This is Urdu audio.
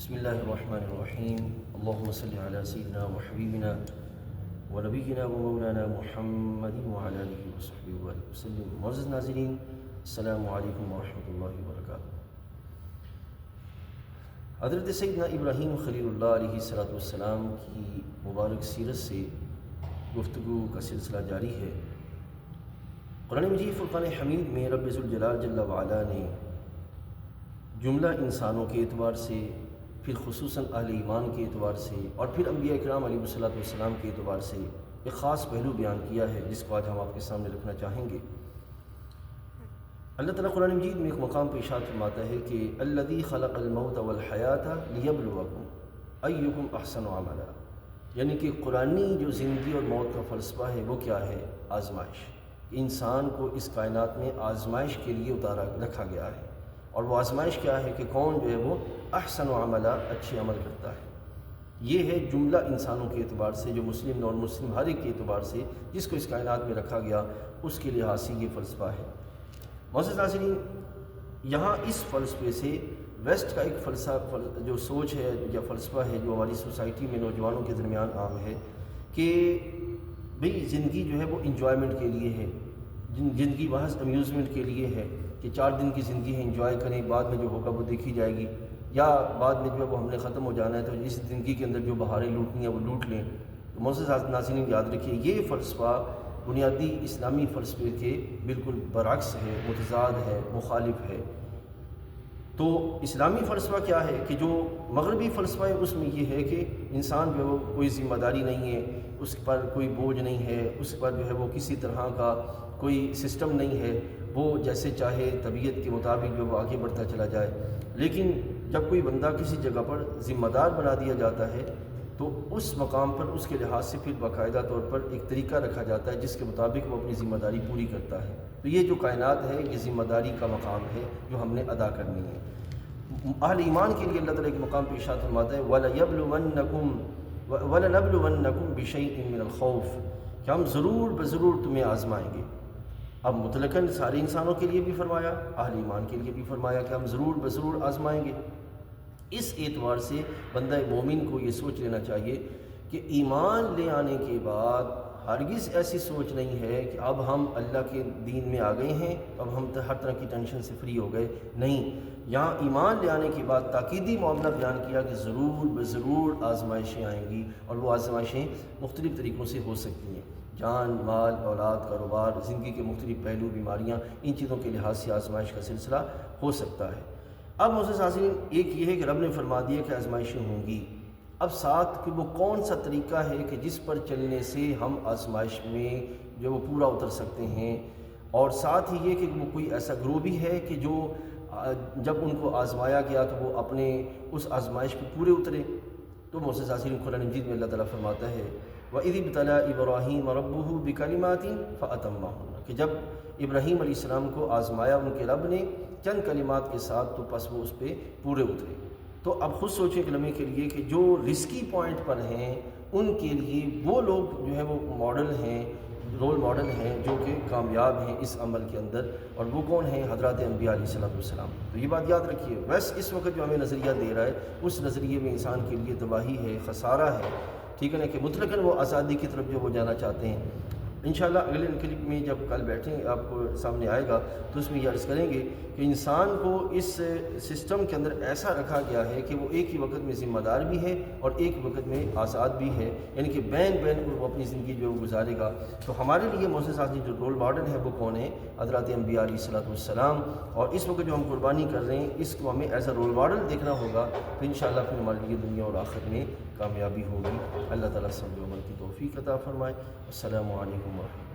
بسم اللہ الرحمن الرحیم اللہم صلی علی سیدنا و حبیبنا و نبینا و مولانا محمد وعلی آلہ وصحبہ وسلم۔ معزز ناظرین، السلام علیکم ورحمۃ اللہ وبرکاتہ۔ حضرت سیدنا ابراہیم خلیل اللہ علیہ السلام کی مبارک سیرت سے گفتگو کا سلسلہ جاری ہے۔ قرآن مجید فرقان حمید میں رب ذوالجلال جل وعلا نے جملہ انسانوں کے اعتبار سے، پھر خصوصاً اہل ایمان کے اعتبار سے، اور پھر انبیاء کرام علیہ السلام کے اعتبار سے ایک خاص پہلو بیان کیا ہے جس کو آج ہم آپ کے سامنے رکھنا چاہیں گے۔ اللہ تعالیٰ قرآن مجید میں ایک مقام پہ ارشاد فرماتا ہے کہ الذی خلق الموت والحیات لیبلوکم ایکم احسن عملا، یعنی کہ قرآنی جو زندگی اور موت کا فلسفہ ہے وہ کیا ہے؟ آزمائش۔ انسان کو اس کائنات میں آزمائش کے لیے رکھا گیا ہے، اور وہ آزمائش کیا ہے کہ کون جو ہے وہ احسن عملا، اچھے عمل کرتا ہے۔ یہ ہے جملہ انسانوں کے اعتبار سے، جو مسلم نان مسلم ہر ایک کے اعتبار سے جس کو اس کائنات میں رکھا گیا اس کے لحاظ سے یہ فلسفہ ہے۔ معزز ناظرین، یہاں اس فلسفے سے ویسٹ کا ایک فلسفہ جو سوچ ہے یا فلسفہ ہے جو ہماری سوسائٹی میں نوجوانوں کے درمیان عام ہے کہ بھئی زندگی جو ہے وہ انجوائمنٹ کے لیے ہے، زندگی محض امیوزمنٹ کے لیے ہے کہ 4 دن کی زندگی ہے، انجوائے کریں، بعد میں جو ہوگا وہ دیکھی جائے گی، یا بعد میں جو ہے وہ ہم نے ختم ہو جانا ہے تو اس زندگی کے اندر جو بہاریں لوٹنی ہیں وہ لوٹ لیں۔ تو معزز ناظرین یاد رکھیے، یہ فلسفہ بنیادی اسلامی فلسفے کے بالکل برعکس ہے، متضاد ہے، مخالف ہے۔ تو اسلامی فلسفہ کیا ہے کہ جو مغربی فلسفہ ہے اس میں یہ ہے کہ انسان جو ہے وہ کوئی ذمہ داری نہیں ہے، اس پر کوئی بوجھ نہیں ہے، اس پر جو ہے وہ کسی طرح کا کوئی سسٹم نہیں ہے، وہ جیسے چاہے طبیعت کے مطابق جو وہ آگے بڑھتا چلا جائے۔ لیکن جب کوئی بندہ کسی جگہ پر ذمہ دار بنا دیا جاتا ہے تو اس مقام پر اس کے لحاظ سے پھر باقاعدہ طور پر ایک طریقہ رکھا جاتا ہے جس کے مطابق وہ اپنی ذمہ داری پوری کرتا ہے۔ تو یہ جو کائنات ہے یہ ذمہ داری کا مقام ہے جو ہم نے ادا کرنی ہے۔ اہل ایمان کے لیے اللہ تعالیٰ کے مقام پہ ارشاد فرماتا ہے وَلَنَبْلُوَنَّكُمْ بِشَيْءٍ مِّنَ الْخَوْفِ، کہ ہم ضرور بضرور تمہیں آزمائیں گے۔ اب مطلقاً سارے انسانوں کے لیے بھی فرمایا، اہل ایمان کے لیے بھی فرمایا کہ ہم ضرور بضرور آزمائیں گے۔ اس اعتبار سے بندہ مومن کو یہ سوچ لینا چاہیے کہ ایمان لے آنے کے بعد ہرگز ایسی سوچ نہیں ہے کہ اب ہم اللہ کے دین میں آ گئے ہیں، اب ہم ہر طرح کی ٹینشن سے فری ہو گئے۔ نہیں، یہاں ایمان لے آنے کے بعد تاکیدی معاملہ بیان کیا کہ ضرور بضرور آزمائشیں آئیں گی، اور وہ آزمائشیں مختلف طریقوں سے ہو سکتی ہیں۔ جان، مال، اولاد، کاروبار، زندگی کے مختلف پہلو، بیماریاں، ان چیزوں کے لحاظ سے آزمائش کا سلسلہ ہو سکتا ہے۔ اب معزز ناظرین، ایک یہ ہے کہ رب نے فرما دیا کہ آزمائشیں ہوں گی، اب ساتھ کہ وہ کون سا طریقہ ہے کہ جس پر چلنے سے ہم آزمائش میں جو وہ پورا اتر سکتے ہیں، اور ساتھ ہی یہ کہ وہ کوئی ایسا گروہ بھی ہے کہ جو جب ان کو آزمایا گیا تو وہ اپنے اس آزمائش پہ پورے اترے۔ تو معزز ناظرین، قرآن مجید میں اللہ تعالیٰ فرماتا ہے وَإِذِ ابْتَلَىٰ إِبْرَاهِيمَ رَبُّهُ بِكَلِمَاتٍ فَأَتَمَّهُنَّ، کہ جب ابراہیم علیہ السلام کو آزمایا ان کے رب نے چند کلمات کے ساتھ تو پس وہ اس پہ پورے اترے۔ تو اب خود سوچیں ایک لمحے کے لیے کہ جو رسکی پوائنٹ پر ہیں ان کے لیے وہ لوگ جو ہے وہ ماڈل ہیں، رول ماڈل ہیں جو کہ کامیاب ہیں اس عمل کے اندر، اور وہ کون ہیں؟ حضرات انبیاء علیہ السلام۔ تو یہ بات یاد رکھیے، بس اس وقت جو ہمیں نظریہ دے رہا ہے اس نظریے میں انسان کے لیے تباہی ہے، خسارہ ہے، ٹھیک ہے نا، کہ مطلقاً وہ آزادی کی طرف جو وہ جانا چاہتے ہیں۔ انشاءاللہ اگلے کلپ میں جب کل بیٹھیں آپ کو سامنے آئے گا تو اس میں یہ عرض کریں گے کہ انسان کو اس سسٹم کے اندر ایسا رکھا گیا ہے کہ وہ ایک ہی وقت میں ذمہ دار بھی ہے اور ایک وقت میں آزاد بھی ہے، یعنی کہ بین وہ اپنی زندگی جو گزارے گا۔ تو ہمارے لیے معزز ناظرین جو رول ماڈل ہے وہ کون ہے؟ حضرات انبیاء علیہ السلام۔ اور اس وقت جو ہم قربانی کر رہے ہیں اس کو ہمیں ایز اے رول ماڈل دیکھنا ہوگا، تو انشاءاللہ پھر ہمارے لیے دنیا اور آخرت میں کامیابی ہوگی۔ اللہ تعالیٰ سمجھ و عمل کی توفیق عطا فرمائے۔ السلام علیکم ورحمۃ اللہ۔